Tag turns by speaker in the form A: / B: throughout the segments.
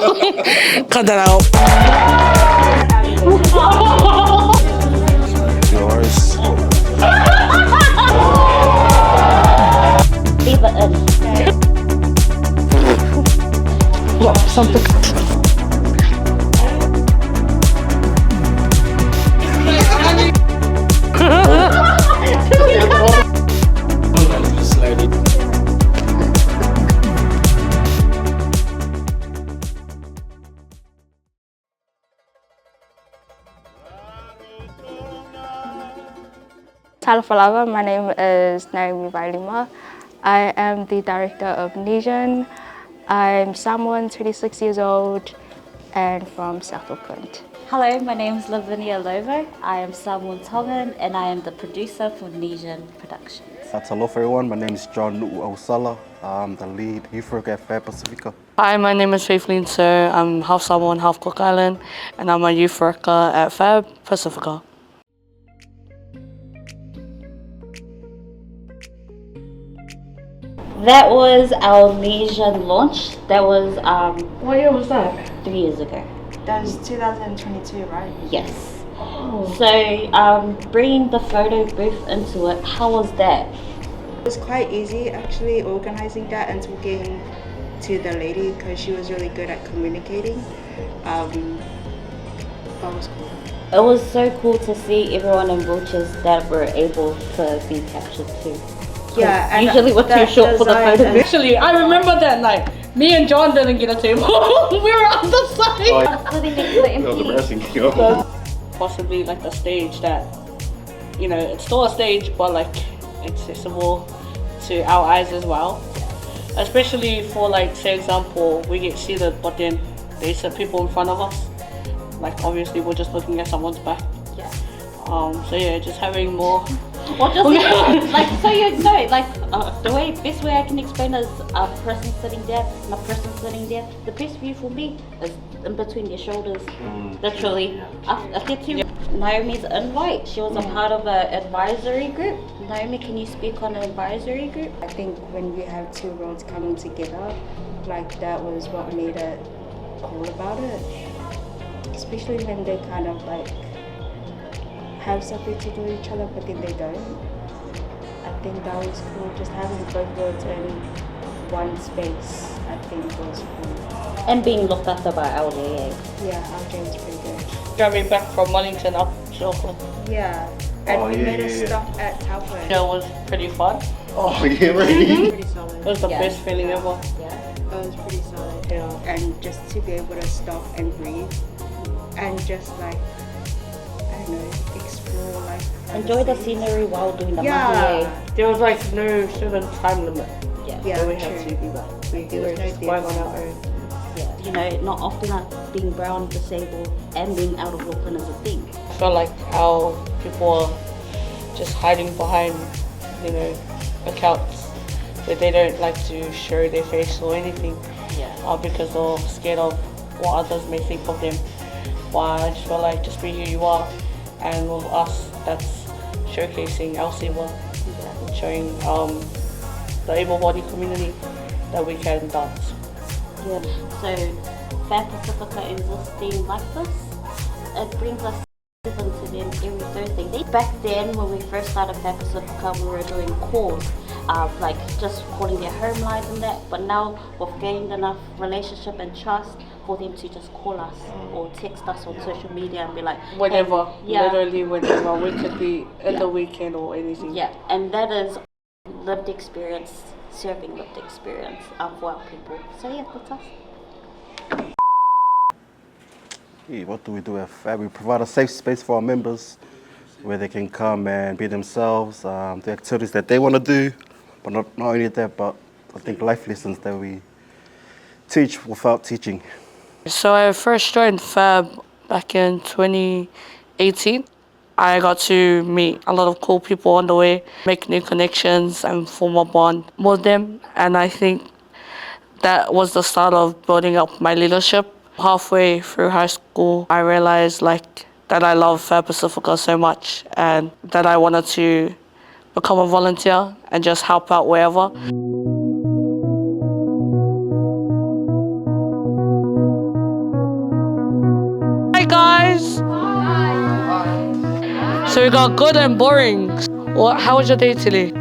A: Cut that out.
B: Yours.
C: Leave it in.
A: What? Something.
D: Talafalava, my name is Naomi Vailima. I am the director of Joegen. I'm Samoan, 26 years old, and from South Auckland.
C: Hello, my name is LeVa. I am Samoan Tongan and I am the producer for Joegen Productions.
B: Hello everyone, my name is John Osala. I'm the lead youth worker at PHAB Pasifika.
A: Hi, my name is Faithlyn Sir. I'm half Samoan, half Cook Island, and I'm a youth worker at PHAB Pasifika.
C: That was our Joegen launch. That was
A: What year was that?
C: 3 years ago.
D: That was 2022, right?
C: Yes.
A: Oh.
C: So bringing the photo booth into it, how was that?
D: It was quite easy actually organizing that and talking to the lady because she was really good at communicating. That was cool.
C: It was so cool to see everyone in wheelchairs that were able to be captured too.
D: Yeah, and
C: usually we're too short for the photo booth.
A: Actually, I remember that night. Me and John didn't get a table. We were on the side.
C: Sitting next to the empty.
A: Possibly like a stage that, you know, it's still a stage, but like accessible to our eyes as well. Especially for like, say example, we get seated, but then there's some people in front of us. Like obviously we're just looking at someone's back.
C: Yeah.
A: So yeah, just having more.
C: Or just like so you know, like the best way I can explain is a person sitting there and a person sitting there. The best view for me is in between their shoulders, literally. I get to Naomi's invite. She was a part of an advisory group. Naomi, can you speak on an advisory group?
D: I think when we have two roles coming together, like that was what made it cool about it. Especially when they kind of like have something to do with each other, but then they don't. I think that was cool. Just having both worlds in one space, I think was cool.
C: And being looked after by LeVa.
D: Yeah, our game was pretty good.
A: Driving back from Wellington up to Auckland.
D: Yeah, and we made a stop at Taupo.
A: It was pretty fun.
B: Oh yeah, really?
D: Pretty solid.
A: It was the best feeling ever.
C: Yeah.
D: It was pretty solid.
A: Yeah.
D: And just to be able to stop and breathe and just like, I don't know, explore like
C: Enjoy the scenery while doing the
D: Yeah.
C: mahi.
A: There was like no certain time limit.
C: Yeah.
D: Yeah,
A: So we had
D: true.
A: to do that. We
D: There
A: were
D: was no
A: just going on our
D: deadline.
A: own.
C: Yeah. You know, not often being brown, disabled, and being out of Auckland is a thing.
A: I felt like how people are just hiding behind, you know, accounts that they don't like to show their face or anything.
C: Yeah.
A: Because they're scared of what others may think of them. But I just feel like just be who you are, and with us, that's showcasing our Siwa, showing the able-bodied community that we can dance.
C: Yeah. So, PHAB Pasifika existing like this, it brings us even to them every Thursday. Back then, when we first started PHAB Pasifika, we were doing calls, like just calling their home lines and that. But now we've gained enough relationship and trust for them to just call us or text us on social media and be like,
A: Whenever,
C: hey, yeah,
A: literally whenever. We could be in the weekend or anything.
C: yeah, and that is lived experience, serving lived experience for our people. So yeah, that's us.
B: Yeah, what do we do at PHAB? We provide a safe space for our members where they can come and be themselves, the activities that they want to do, but not only that, but I think life lessons that we teach without teaching.
A: So I first joined PHAB back in 2018. I got to meet a lot of cool people on the way, make new connections and form a bond with them. And I think that was the start of building up my leadership. Halfway through high school, I realized that I love PHAB Pasifika so much and that I wanted to become a volunteer and just help out wherever. So we got good and boring. How was your day today?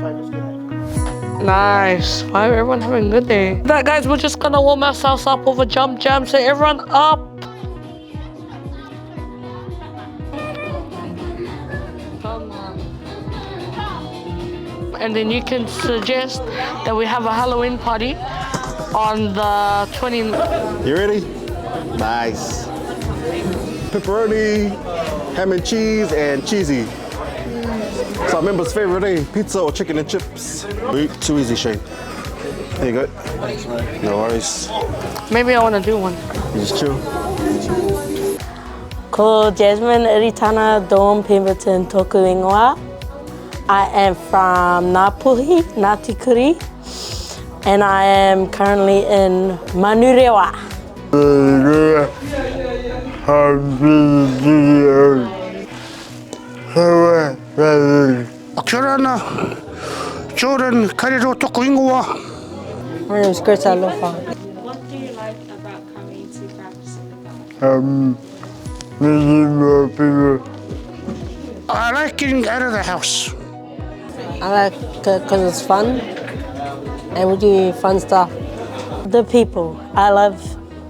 A: Nice. Why everyone having a good day? That guys, we're just gonna warm ourselves up with a jump jam. So everyone up. Come on. And then you can suggest that we have a Halloween party on the 20th.
B: You ready? Nice. Pepperoni, ham and cheese, and cheesy. So our members' favorite thing, pizza or chicken and chips. Too easy, Shane. There you go. No worries.
A: Maybe I want to do one.
B: You just chill.
E: Ko Jasmine Eritana Dom Pemberton Toku Ingoa. I am from Ngāpuhi, Ngātikuri, and I am currently in Manurewa.
F: Aotearoa, Joegen, Kairero Toku Ingoa.
E: My name is LeVa Fund.
D: What do you like about coming to PHAB Pasifika?
F: I like getting out of the house.
E: I like it because it's fun and we do fun stuff. The people, I love,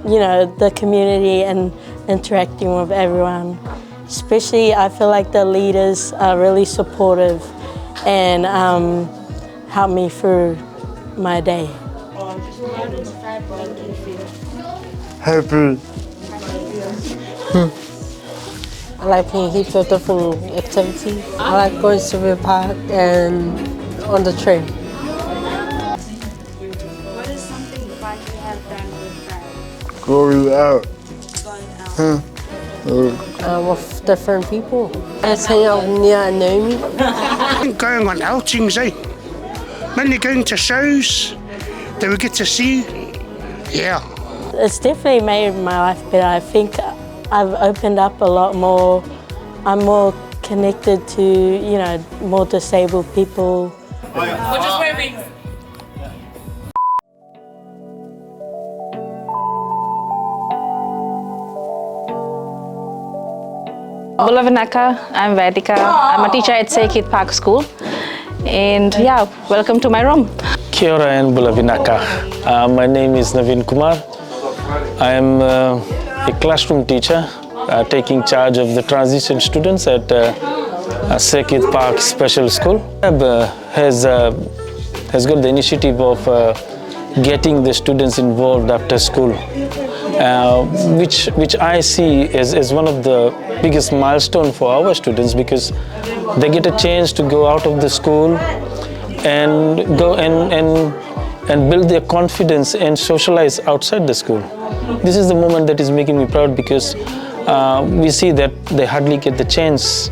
E: the community and interacting with everyone. Especially, I feel like the leaders are really supportive and help me through my day.
D: How does PHAB make you feel?
F: Happy.
E: I like playing heaps of different activities. I like going to the park and on the train.
D: What is something fun you have done with PHAB?
F: Going out.
D: Going out.
E: With different people. I just hang out near Naomi.
F: Going on outings, eh? Mainly going to shows that we get to see. Yeah.
E: It's definitely made my life better. I think I've opened up a lot more. I'm more connected to, more disabled people.
A: We're just waving.
G: Vinaka, I'm Vedika. I'm a teacher at Keith Park School. And yeah, welcome to my room.
H: Kia ora and Vinaka. My name is Naveen Kumar. I am a classroom teacher taking charge of the transition students at Keith Park Special School. PHAB has got the initiative of getting the students involved after school, which I see as one of the biggest milestone for our students, because they get a chance to go out of the school and go and build their confidence and socialize outside the school. This is the moment that is making me proud, because we see that they hardly get the chance,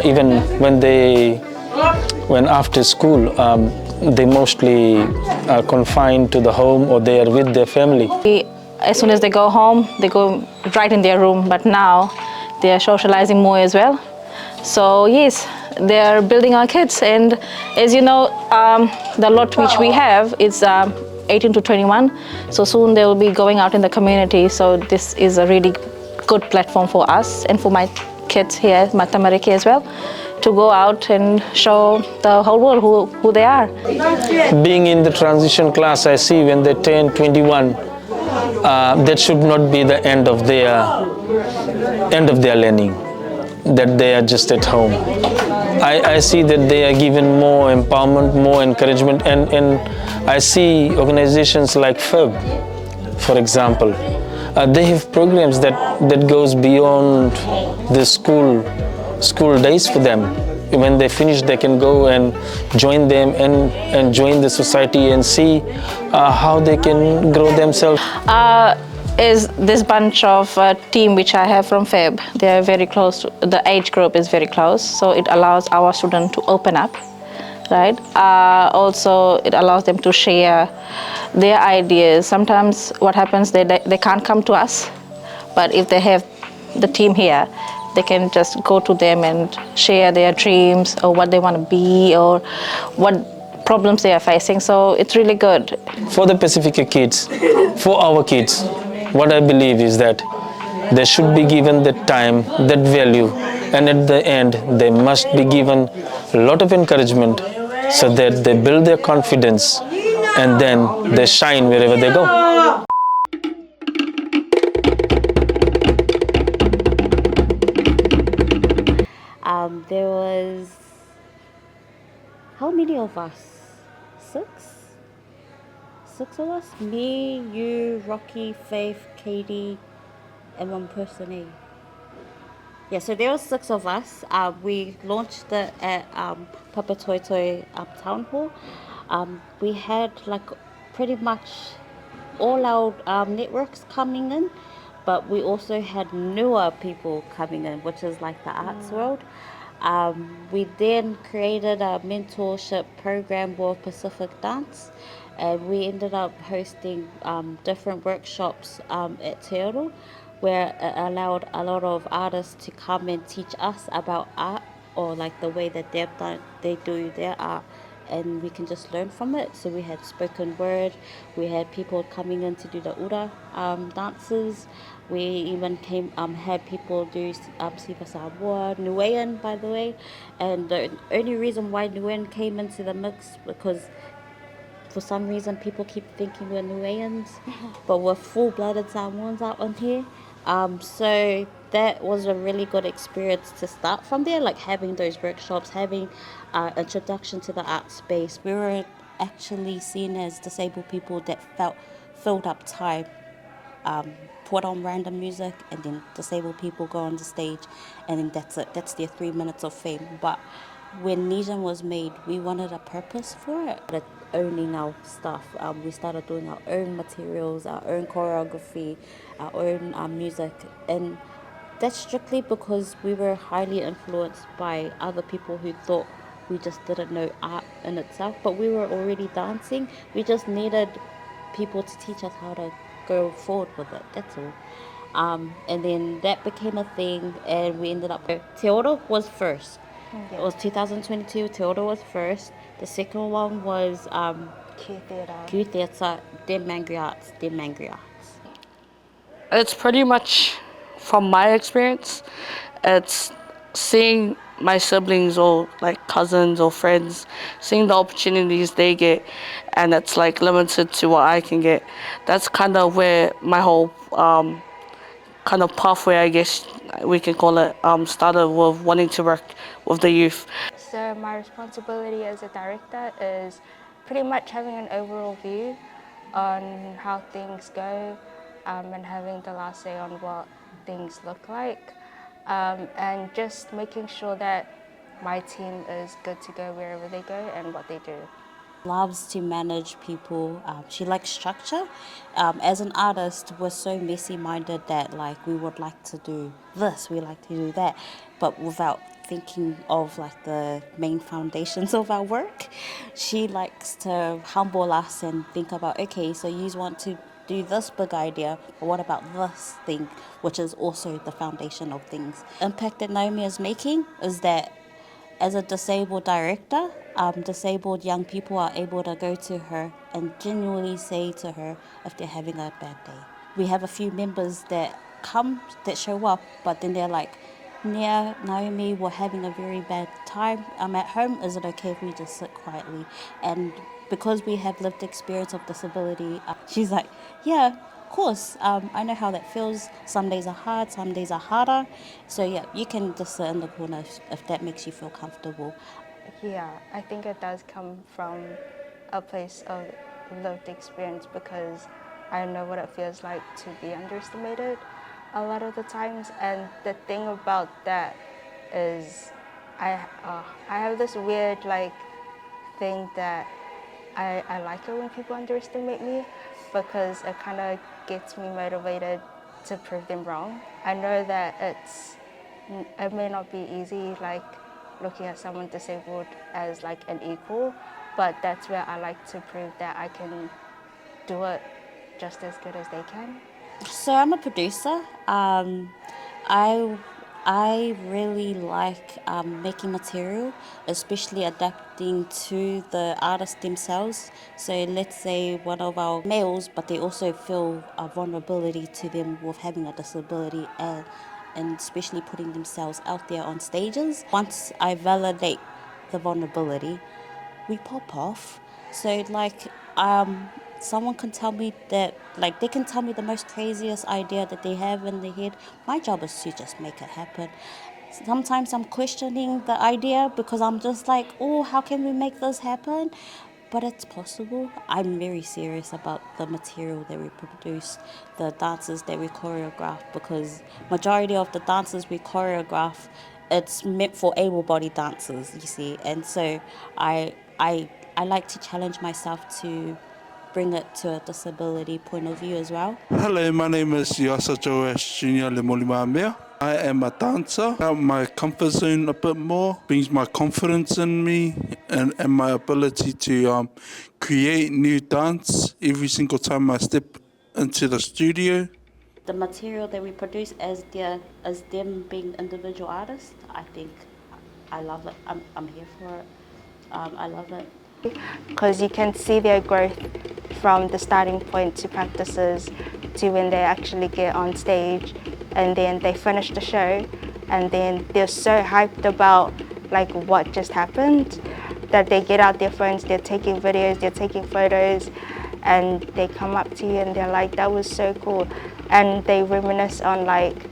H: even when after school, they mostly are confined to the home or they are with their family.
G: As soon as they go home, they go right in their room, but now they are socializing more as well. So yes, they are building our kids, and as you know, the lot which we have is 18 to 21, so soon they will be going out in the community. So this is a really good platform for us and for my kids here, my tamariki as well, to go out and show the whole world who they are.
H: Being in the transition class, I see when they turn 21, that should not be the end of their learning, that they are just at home. I see that they are given more empowerment, more encouragement, and I see organizations like PHAB, for example, they have programs that goes beyond the school days for them. When they finish, they can go and join them and join the society and see how they can grow themselves.
G: Is this bunch of team which I have from PHAB, they are very close, the age group is very close, so it allows our students to open up, right? Also, it allows them to share their ideas. Sometimes what happens, they can't come to us, but if they have the team here, they can just go to them and share their dreams or what they want to be or what problems they are facing. So it's really good.
H: For the Pasifika kids, for our kids, what I believe is that they should be given that time, that value, and at the end they must be given a lot of encouragement so that they build their confidence and then they shine wherever they go.
C: There was, how many of us? Six of us? Me, you, Rocky, Faith, Katie, and one person, eh? Yeah, so there were 6 of us. We launched it at Papatoetoe Town Hall. We had like pretty much all our networks coming in, but we also had newer people coming in, which is like the arts world. We then created a mentorship program with Pacific Dance, and we ended up hosting different workshops at Aotearoa, where it allowed a lot of artists to come and teach us about art, or like the way that they do their art, and we can just learn from it. So we had spoken word, we had people coming in to do the ura dances. We even had people do Siva Samoa, Nuean, by the way. And the only reason why Nuean came into the mix because for some reason people keep thinking we're Nueans, but we're full-blooded Samoans out on here. So that was a really good experience to start from there, like having those workshops, having introduction to the art space. We were actually seen as disabled people that filled up time, put on random music, and then disabled people go on the stage, and then that's it. That's their 3 minutes of fame. But when Nijan was made, we wanted a purpose for it. But owning our stuff, we started doing our own materials, our own choreography, our own music, and that's strictly because we were highly influenced by other people who thought we just didn't know art in itself, but we were already dancing. We just needed people to teach us how to go forward with it, that's all. And then that became a thing, and we ended up, Teoro was first. It was 2022, Teoro was first. The second one was Q Theatre, then Mangry Arts.
A: It's pretty much, from my experience, it's seeing my siblings or like cousins or friends, seeing the opportunities they get, and it's like limited to what I can get. That's kind of where my whole kind of pathway, I guess we can call it, started with wanting to work with the youth.
I: So my responsibility as a director is pretty much having an overall view on how things go, and having the last say on what things look like, and just making sure that my team is good to go wherever they go and what they do.
C: Loves to manage people. She likes structure. As an artist, we're so messy-minded that like we would like to do this, we like to do that, but without thinking of like the main foundations of our work. She likes to humble us and think about, okay, so you want to do this big idea, but what about this thing, which is also the foundation of things. Impact that Naomi is making is that as a disabled director, disabled young people are able to go to her and genuinely say to her if they're having a bad day. We have a few members that show up, but then they're like, Nia, Naomi, we're having a very bad time. I'm at home, is it okay if we just sit quietly? And because we have lived experience of disability, she's like, yeah, of course, I know how that feels. Some days are hard, some days are harder. So yeah, you can just sit in the corner if that makes you feel comfortable.
I: Yeah, I think it does come from a place of lived experience, because I know what it feels like to be underestimated a lot of the times. And the thing about that is I have this weird like thing that I like it when people underestimate me, because it kind of gets me motivated to prove them wrong. I know that it may not be easy, like looking at someone disabled as like an equal, but that's where I like to prove that I can do it just as good as they can.
C: So I'm a producer. I really like making material, especially adapting to the artists themselves. So let's say one of our males, but they also feel a vulnerability to them with having a disability, and and especially putting themselves out there on stages. Once I validate the vulnerability, we pop off. So like someone can tell me that, like they can tell me the most craziest idea that they have in their head. My job is to just make it happen. Sometimes I'm questioning the idea because I'm just like, oh, how can we make this happen? But it's possible. I'm very serious about the material that we produce, the dances that we choreograph, because majority of the dances we choreograph, it's meant for able-bodied dancers, you see. And so I like to challenge myself to bring it to a disability point of view as well.
J: Hello, my name is Yasa Joes Jr. Lemolimamea. I am a dancer. Out my comfort zone a bit more, brings my confidence in me and my ability to create new dance every single time I step into the studio.
C: The material that we produce as them being individual artists, I think I love it. I'm here for it. I love it.
I: Because you can see their growth from the starting point to practices to when they actually get on stage, and then they finish the show, and then they're so hyped about like what just happened that they get out their phones, they're taking videos, they're taking photos, and they come up to you and they're like, that was so cool. And they reminisce on like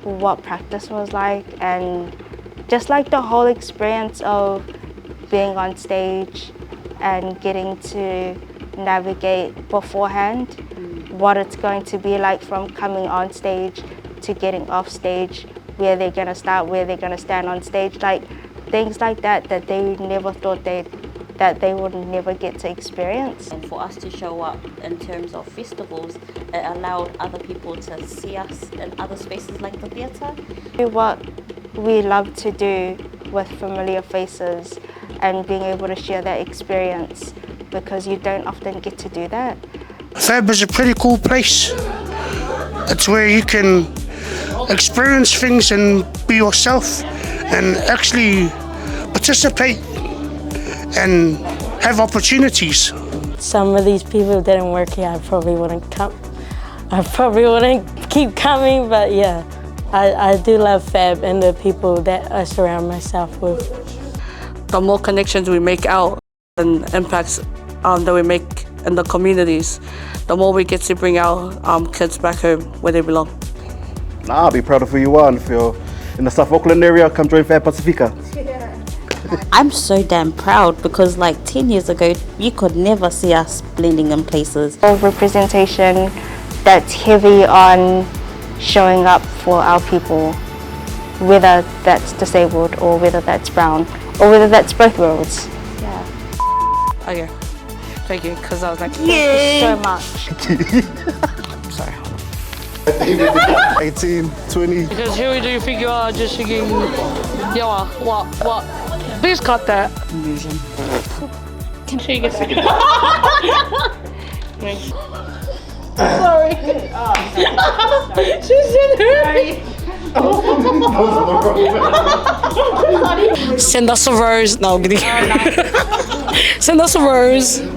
I: what practice was like, and just like the whole experience of being on stage and getting to navigate beforehand what it's going to be like from coming on stage to getting off stage, where they're going to start, where they're going to stand on stage, like things like that they never thought that they would never get to experience.
C: And for us to show up in terms of festivals, it allowed other people to see us in other spaces like the theatre.
I: What we love to do with familiar faces and being able to share that experience, because you don't often get to do that.
F: PHAB is a pretty cool place. It's where you can experience things and be yourself and actually participate and have opportunities.
E: Some of these people didn't work here, I probably wouldn't come. I probably wouldn't keep coming, but yeah, I do love PHAB and the people that I surround myself with.
A: The more connections we make out and impacts that we make in the communities, the more we get to bring our kids back home where they belong.
B: I'll be proud of who you are, and if you're in the South Auckland area, come join PHAB Pasifika.
C: I'm so damn proud because like 10 years ago, you could never see us blending in places.
I: Representation that's heavy on showing up for our people, whether that's disabled or whether that's brown or whether that's both worlds.
C: Yeah.
A: Okay, thank you, because I was like,
I: Thank you so much.
A: I'm sorry.
B: 18, 20.
A: Because who do you think you are just singing, Yawa, what? Please cut that.
C: Illusion.
A: Can she get it?
C: Sorry.
A: She's in her. Send us a rose. No, I'm kidding. Send us a rose.